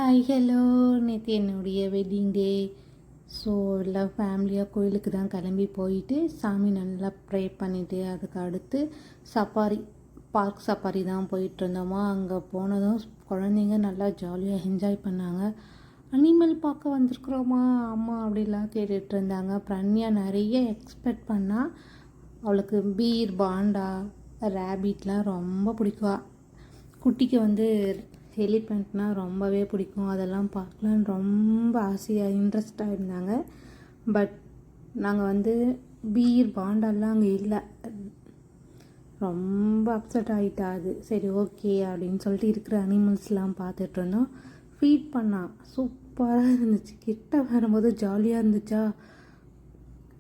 Hi hello. நேற்று என்னுடைய wedding day. So எல்லாம் ஃபேமிலியாக கோயிலுக்கு தான் கிளம்பி போயிட்டு சாமி நல்லா ப்ரே பண்ணிவிட்டு அதுக்கு அடுத்து சஃபாரி பார்க் சஃபாரி தான் போயிட்டுருந்தோமா. அங்கே போனதும் குழந்தைங்க நல்லா ஜாலியாக என்ஜாய் பண்ணாங்க. அனிமல் பார்க்க வந்திருக்குறோமா அம்மா அப்படிலாம் கேட்டுட்டு இருந்தாங்க. பிரண்யா நிறைய எக்ஸ்பெக்ட் பண்ணால் அவளுக்கு பீர் பாண்டா ரேபிட்லாம் ரொம்ப பிடிக்கும். குட்டிக்கு வந்து எலிஃபெண்ட்னால் ரொம்பவே பிடிக்கும். அதெல்லாம் பார்க்கலான்னு ரொம்ப ஆசையாக இன்ட்ரெஸ்டாக இருந்தாங்க. பட் நாங்கள் வந்து பீர் பாண்டெல்லாம் அங்கே இல்லை. ரொம்ப அப்செட் ஆகிட்டா அது. சரி ஓகே அப்படின்னு சொல்லிட்டு இருக்கிற அனிமல்ஸ்லாம் பார்த்துட்டு இருந்தோம். ஃபீட் பண்ணால் சூப்பராக இருந்துச்சு. கிட்ட வரும்போது ஜாலியாக இருந்துச்சா.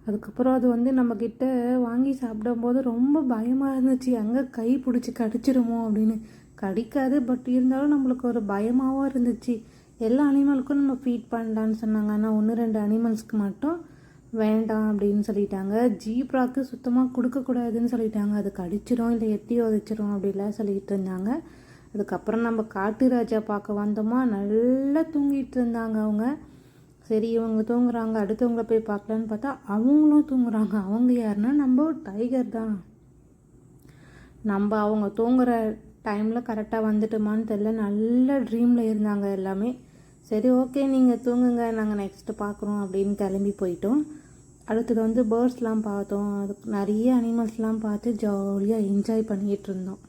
அதுக்கப்புறம் அது வந்து நம்மக்கிட்ட வாங்கி சாப்பிடும்போது ரொம்ப பயமாக இருந்துச்சு. அங்கே கை பிடிச்சி கடிச்சிடுமோ அப்படின்னு. கடிக்காது, பட் இருந்தாலும் நம்மளுக்கு ஒரு பயமாகவும் இருந்துச்சு. எல்லா அனிமலுக்கும் நம்ம ஃபீட் பண்ணலான்னு சொன்னாங்க. ஆனால் 1-2 அனிமல்ஸ்க்கு மட்டும் வேண்டாம் அப்படின்னு சொல்லிட்டாங்க. ஜீப்ராக்கு சுத்தமாக கொடுக்கக்கூடாதுன்னு சொல்லிட்டாங்க. அது கடிச்சிடும் இல்லை எட்டி உதைச்சிரும் அப்படிலாம் சொல்லிகிட்டு இருந்தாங்க. அதுக்கப்புறம் நம்ம காட்டு ராஜா பார்க்க வந்தோமா. நல்லா தூங்கிட்டு இருந்தாங்க அவங்க. சரி இவங்க தூங்குறாங்க, அடுத்தவங்கள போய் பார்க்கலான்னு பார்த்தா அவங்களும் தூங்குறாங்க. அவங்க யாருன்னா நம்ம டைகர் தான். நம்ம அவங்க தூங்குற டைமில் கரெக்டாக வந்துட்டோமான்னு தெரியல. நல்ல ட்ரீமில் இருந்தாங்க எல்லாமே. சரி ஓகே நீங்கள் தூங்குங்க, நாங்கள் நெக்ஸ்ட்டு பார்க்குறோம் அப்படின்னு கிளம்பி போயிட்டோம். அடுத்தது வந்து பேர்ட்ஸ்லாம் பார்த்தோம். அதுக்கு நிறைய அனிமல்ஸ்லாம் பார்த்து ஜாலியாக என்ஜாய் பண்ணிகிட்டு இருந்தோம்.